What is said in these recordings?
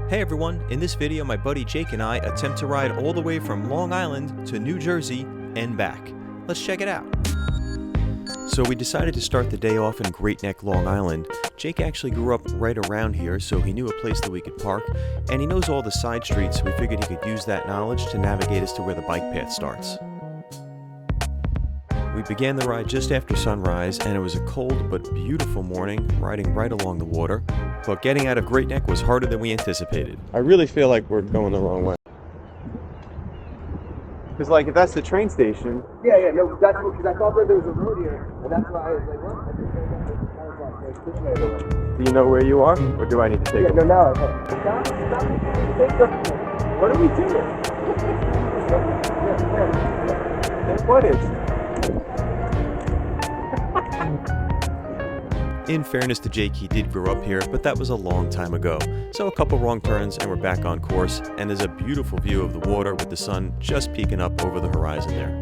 Hey everyone, in this video my buddy Jake and I attempt to ride all the way from Long Island to New Jersey and back. Let's check it out. So we decided to start the day off in Great Neck, Long Island. Jake actually grew up right around here, so he knew a place that we could park, and he knows all the side streets, so we figured he could use that knowledge to navigate us to where the bike path starts. We began the ride just after sunrise, and it was a cold but beautiful morning, riding right along the water. But getting out of Great Neck was harder than we anticipated. I really feel like we're going the wrong way. Because, like, if that's the train station... Yeah, no, that's because I thought that there was a road here, and that's why I was like, what? Do you know where you are, or do I need to take it? No, now What are we doing? What is? In fairness to Jake, he did grow up here, but that was a long time ago. So a couple wrong turns and we're back on course, and there's a beautiful view of the water with the sun just peeking up over the horizon there.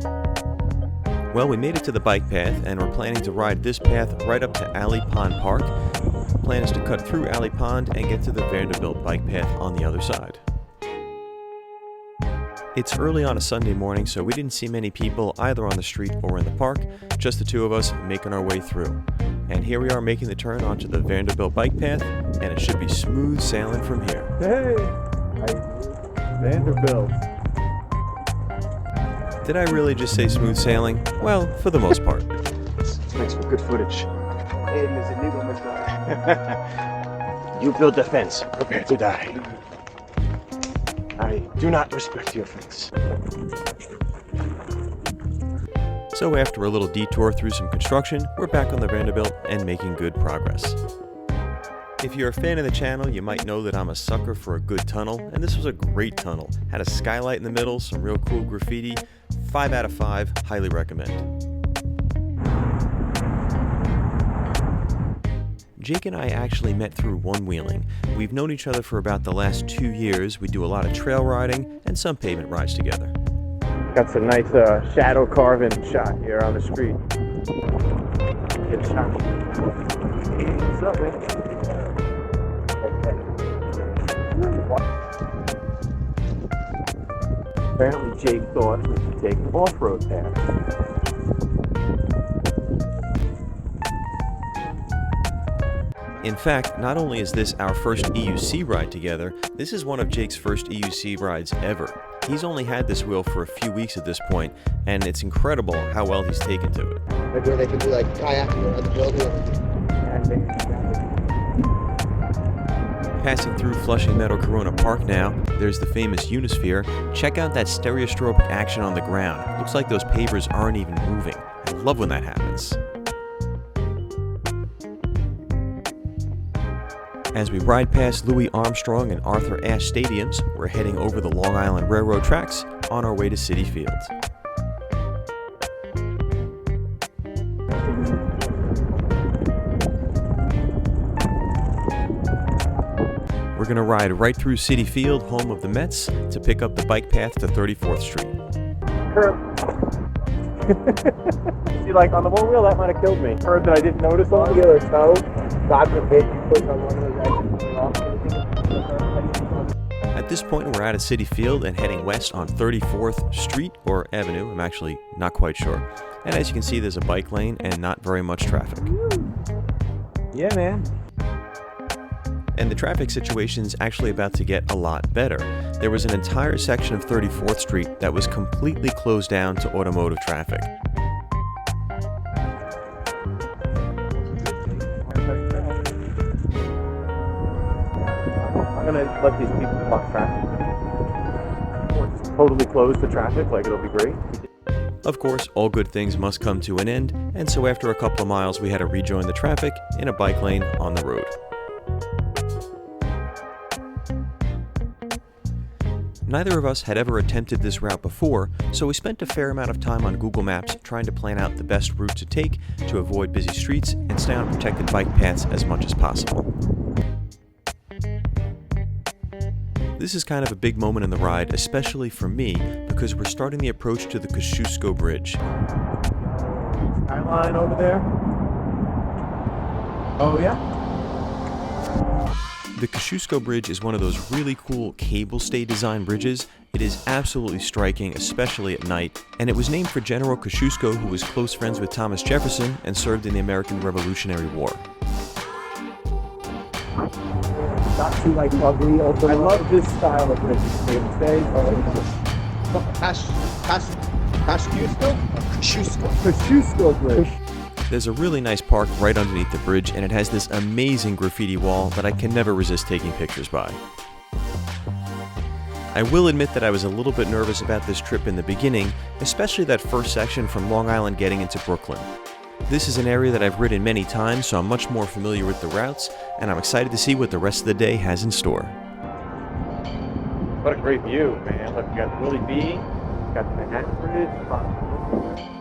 Well, we made it to the bike path, and we're planning to ride this path right up to Alley Pond Park. The plan is to cut through Alley Pond and get to the Vanderbilt bike path on the other side. It's early on a Sunday morning, so we didn't see many people either on the street or in the park, just the two of us making our way through. And here we are making the turn onto the Vanderbilt bike path, and it should be smooth sailing from here. Hey! Vanderbilt. Did I really just say smooth sailing? Well, for the most part. Makes for good footage. Hey, Mr. Nigel, Mr. You build the fence, prepare to die. I do not respect your fence. So after a little detour through some construction, we're back on the Vanderbilt and making good progress. If you're a fan of the channel, you might know that I'm a sucker for a good tunnel, and this was a great tunnel. Had a skylight in the middle, some real cool graffiti. 5 out of 5, highly recommend. Jake and I actually met through one-wheeling. We've known each other for about the last 2 years. We do a lot of trail riding and some pavement rides together. Got some nice shadow carving shot here on the street. Good shot. What's up, man? Apparently Jake thought we should take an off-road path. In fact, not only is this our first EUC ride together, this is one of Jake's first EUC rides ever. He's only had this wheel for a few weeks at this point, and it's incredible how well he's taken to it. Like where they can do like kayaking around the building. Passing through Flushing Meadow Corona Park now, there's the famous Unisphere. Check out that stereoscopic action on the ground. It looks like those pavers aren't even moving. I love when that happens. As we ride past Louis Armstrong and Arthur Ashe stadiums, we're heading over the Long Island Railroad tracks on our way to Citi Field. We're going to ride right through Citi Field, home of the Mets, to pick up the bike path to 34th Street. See, like on the one wheel, that might have killed me. Curb that I didn't notice on. Or so, God forbid you put on one of those At this point, we're out of Citi Field and heading west on 34th Street or Avenue. I'm actually not quite sure. And as you can see, there's a bike lane and not very much traffic. Yeah, man. And the traffic situation's actually about to get a lot better. There was an entire section of 34th Street that was completely closed down to automotive traffic. I'm gonna let these people block traffic. Or just totally close the traffic, like it'll be great. Of course, all good things must come to an end, and so after a couple of miles we had to rejoin the traffic in a bike lane on the road. Neither of us had ever attempted this route before, so we spent a fair amount of time on Google Maps trying to plan out the best route to take to avoid busy streets and stay on protected bike paths as much as possible. This is kind of a big moment in the ride, especially for me, because we're starting the approach to the Kosciuszko Bridge. Skyline over there. Oh yeah? The Kosciuszko Bridge is one of those really cool cable stay design bridges. It is absolutely striking, especially at night, and it was named for General Kosciuszko, who was close friends with Thomas Jefferson and served in the American Revolutionary War. Not too like ugly. Also, I love this style of bridge. Kosciuszko Bridge. There's a really nice park right underneath the bridge, and it has this amazing graffiti wall that I can never resist taking pictures by. I will admit that I was a little bit nervous about this trip in the beginning, especially that first section from Long Island getting into Brooklyn. This is an area that I've ridden many times, so I'm much more familiar with the routes, and I'm excited to see what the rest of the day has in store. What a great view, man. Look, you got Willie B, you got the Manhattan Bridge.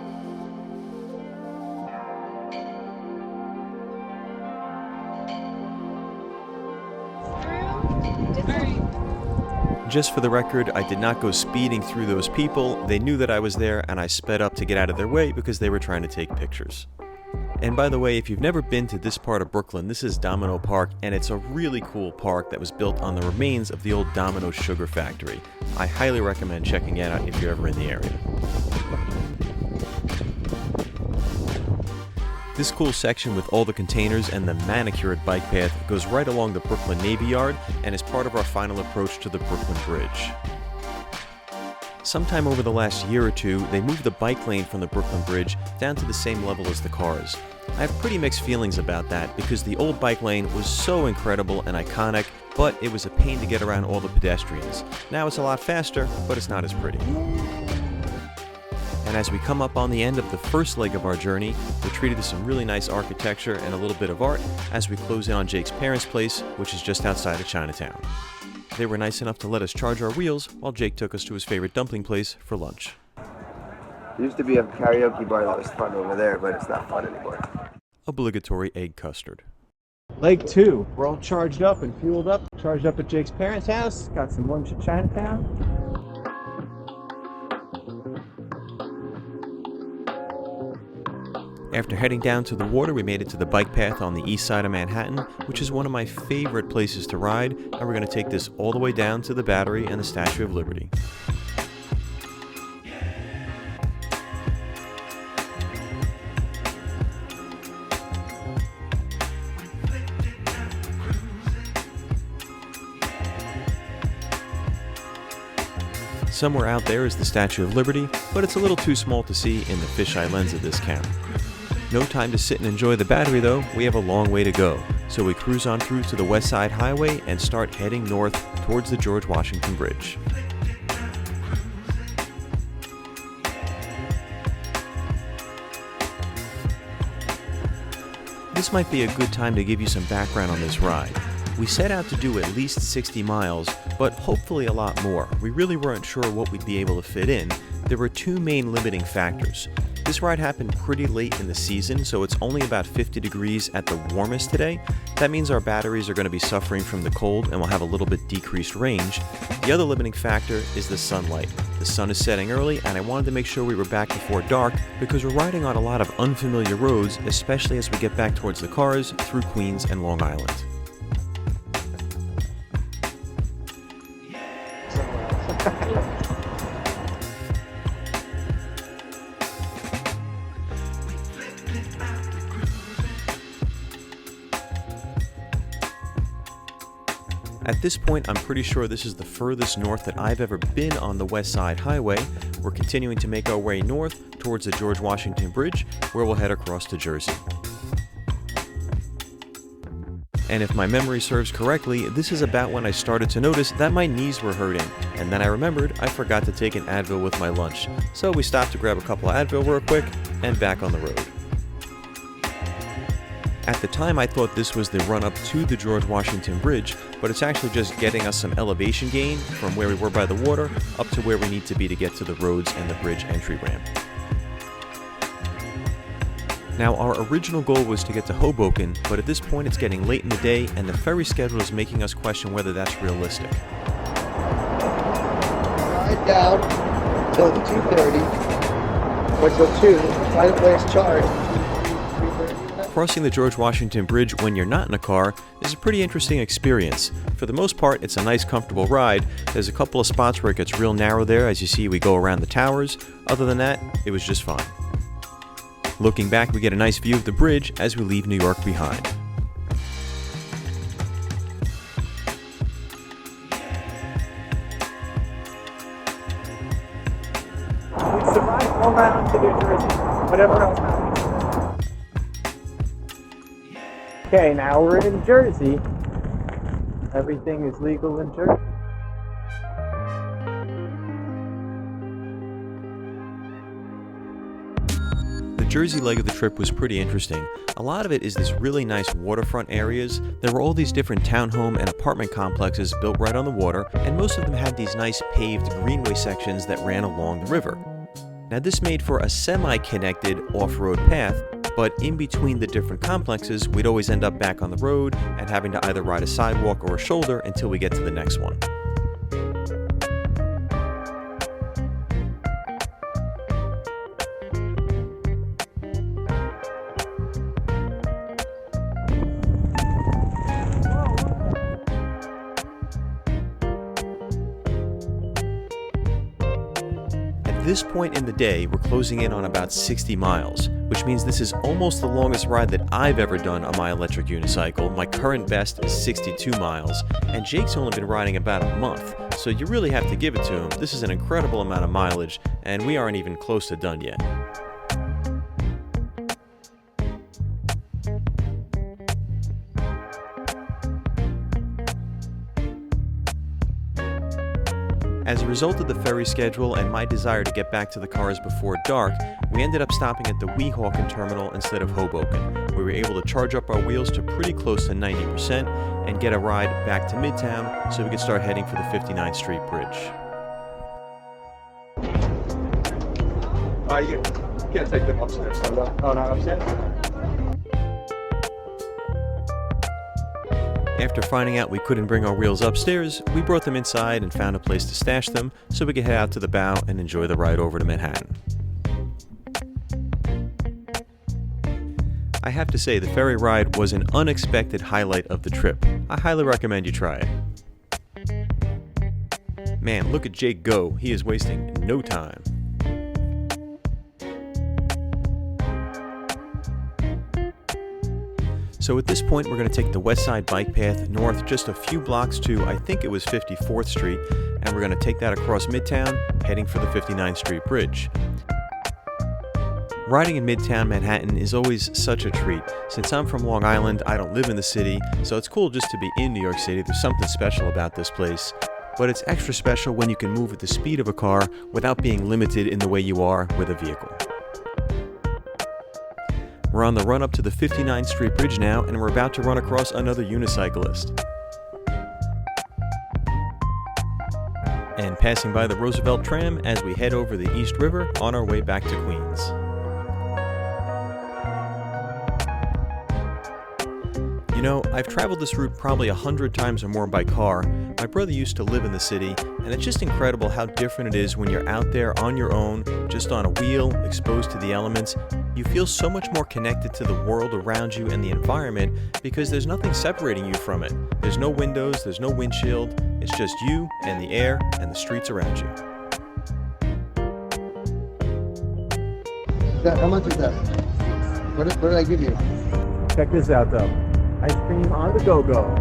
Just for the record, I did not go speeding through those people. They knew that I was there, and I sped up to get out of their way because they were trying to take pictures. And by the way, if you've never been to this part of Brooklyn, this is Domino Park, and it's a really cool park that was built on the remains of the old Domino Sugar Factory. I highly recommend checking it out if you're ever in the area. This cool section with all the containers and the manicured bike path goes right along the Brooklyn Navy Yard and is part of our final approach to the Brooklyn Bridge. Sometime over the last year or two, they moved the bike lane from the Brooklyn Bridge down to the same level as the cars. I have pretty mixed feelings about that because the old bike lane was so incredible and iconic, but it was a pain to get around all the pedestrians. Now it's a lot faster, but it's not as pretty. And as we come up on the end of the first leg of our journey, we're treated to some really nice architecture and a little bit of art as we close in on Jake's parents' place, which is just outside of ChinaTown. They were nice enough to let us charge our wheels while Jake took us to his favorite dumpling place for lunch. There used to be a karaoke bar that was fun over there, but it's not fun anymore. Obligatory egg custard. Leg 2. We're all charged up and fueled up. Charged up at Jake's parents' house. Got some lunch at Chinatown. After heading down to the water, we made it to the bike path on the east side of Manhattan, which is one of my favorite places to ride, and we're going to take this all the way down to the Battery and the Statue of Liberty. Somewhere out there is the Statue of Liberty, but it's a little too small to see in the fisheye lens of this camera. No time to sit and enjoy the Battery though, we have a long way to go, so we cruise on through to the West Side Highway and start heading north towards the George Washington Bridge. This might be a good time to give you some background on this ride. We set out to do at least 60 miles, but hopefully a lot more. We really weren't sure what we'd be able to fit in. There were two main limiting factors. This ride happened pretty late in the season, so it's only about 50 degrees at the warmest today. That means our batteries are going to be suffering from the cold and will have a little bit decreased range. The other limiting factor is the sunlight. The sun is setting early, and I wanted to make sure we were back before dark because we're riding on a lot of unfamiliar roads, especially as we get back towards the cars through Queens and Long Island. At this point, I'm pretty sure this is the furthest north that I've ever been on the West Side Highway. We're continuing to make our way north towards the George Washington Bridge, where we'll head across to Jersey. And if my memory serves correctly, this is about when I started to notice that my knees were hurting, and then I remembered I forgot to take an Advil with my lunch. So we stopped to grab a couple of Advil real quick, and back on the road. At the time, I thought this was the run-up to the George Washington Bridge, but it's actually just getting us some elevation gain from where we were by the water up to where we need to be to get to the roads and the bridge entry ramp. Now, our original goal was to get to Hoboken, but at this point it's getting late in the day and the ferry schedule is making us question whether that's realistic. Ride down till 2:30, or till 2, find a place charged. 3:30. Crossing the George Washington Bridge when you're not in a car is a pretty interesting experience. For the most part, it's a nice, comfortable ride. There's a couple of spots where it gets real narrow there. As you see, we go around the towers. Other than that, it was just fine. Looking back, we get a nice view of the bridge as we leave New York behind. We survived all around to New Jersey, whatever else happens. Okay, now we're in Jersey. Everything is legal in Jersey. The Jersey leg of the trip was pretty interesting. A lot of it is these really nice waterfront areas. There were all these different townhome and apartment complexes built right on the water, and most of them had these nice paved greenway sections that ran along the river. Now this made for a semi-connected off-road path, but in between the different complexes, we'd always end up back on the road and having to either ride a sidewalk or a shoulder until we get to the next one. At this point in the day, we're closing in on about 60 miles, which means this is almost the longest ride that I've ever done on my electric unicycle. My current best is 62 miles, and Jake's only been riding about a month, so you really have to give it to him. This is an incredible amount of mileage, and we aren't even close to done yet. As a result of the ferry schedule and my desire to get back to the cars before dark, we ended up stopping at the Weehawken terminal instead of Hoboken. We were able to charge up our wheels to pretty close to 90% and get a ride back to Midtown so we could start heading for the 59th Street Bridge. You can't take them upstairs. Oh, not upstairs? After finding out we couldn't bring our wheels upstairs, we brought them inside and found a place to stash them so we could head out to the bow and enjoy the ride over to Manhattan. I have to say, the ferry ride was an unexpected highlight of the trip. I highly recommend you try it. Man, look at Jake go. He is wasting no time. So at this point, we're going to take the West Side bike path north just a few blocks to, I think it was 54th Street, and we're going to take that across Midtown, heading for the 59th Street Bridge. Riding in Midtown Manhattan is always such a treat. Since I'm from Long Island, I don't live in the city, so it's cool just to be in New York City. There's something special about this place. But it's extra special when you can move at the speed of a car without being limited in the way you are with a vehicle. We're on the run up to the 59th Street Bridge now, and we're about to run across another unicyclist. And passing by the Roosevelt tram as we head over the East River on our way back to Queens. You know, I've traveled this route probably 100 times or more by car. My brother used to live in the city, and it's just incredible how different it is when you're out there on your own, just on a wheel, exposed to the elements. You feel so much more connected to the world around you and the environment because there's nothing separating you from it. There's no windows, there's no windshield, it's just you and the air and the streets around you. How much is that? What did I give you? Check this out, though. Ice cream on the go-go.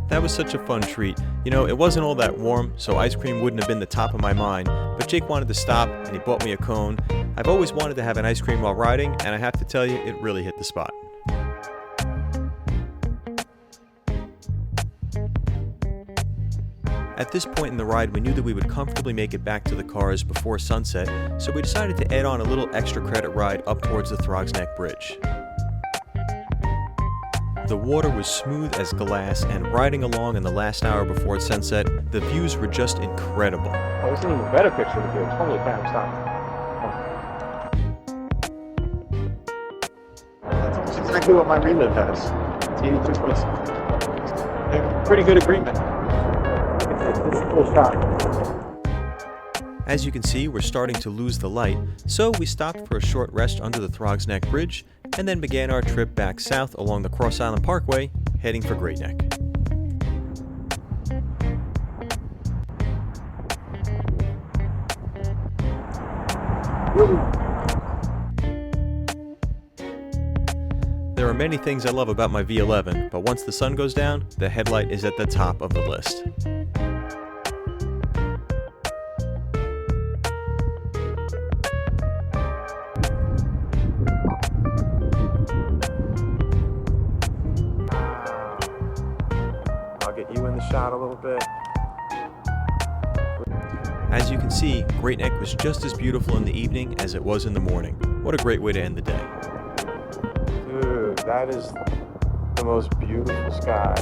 That was such a fun treat. You know, it wasn't all that warm, so ice cream wouldn't have been the top of my mind, but Jake wanted to stop and he bought me a cone. I've always wanted to have an ice cream while riding, and I have to tell you, it really hit the spot. At this point in the ride, we knew that we would comfortably make it back to the cars before sunset, so we decided to add on a little extra credit ride up towards the Throgs Neck Bridge. The water was smooth as glass, and riding along in the last hour before sunset, the views were just incredible. Oh, this is an even better picture of the bridge. Holy crap, stop. That's exactly what my relive has. It's 82 points. Pretty good agreement. This is a cool shot. As you can see, we're starting to lose the light, so we stopped for a short rest under the Throgs Neck Bridge, and then began our trip back south along the Cross Island Parkway, heading for Great Neck. There are many things I love about my V11, but once the sun goes down, the headlight is at the top of the list. I'll get you in the shot a little bit. As you can see, Great Neck was just as beautiful in the evening as it was in the morning. What a great way to end the day. Dude, that is the most beautiful sky.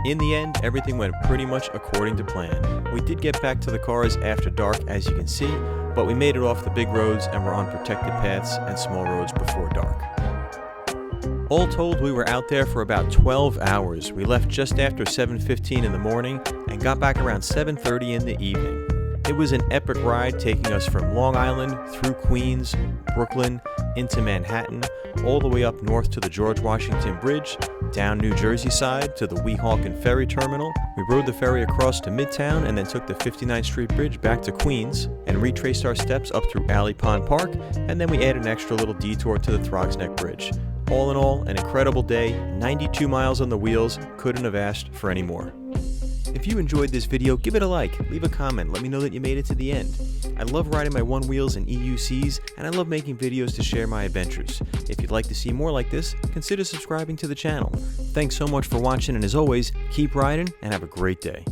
In the end, everything went pretty much according to plan. We did get back to the cars after dark, as you can see, but we made it off the big roads and were on protected paths and small roads before dark. All told, we were out there for about 12 hours. We left just after 7:15 in the morning and got back around 7:30 in the evening. It was an epic ride taking us from Long Island, through Queens, Brooklyn, into Manhattan, all the way up north to the George Washington Bridge, down New Jersey side to the Weehawken Ferry Terminal. We rode the ferry across to Midtown and then took the 59th Street Bridge back to Queens and retraced our steps up through Alley Pond Park, and then we added an extra little detour to the Throgs Neck Bridge. All in all, an incredible day, 92 miles on the wheels, couldn't have asked for any more. If you enjoyed this video, give it a like, leave a comment, let me know that you made it to the end. I love riding my one wheels and EUCs, and I love making videos to share my adventures. If you'd like to see more like this, consider subscribing to the channel. Thanks so much for watching, and as always, keep riding and have a great day.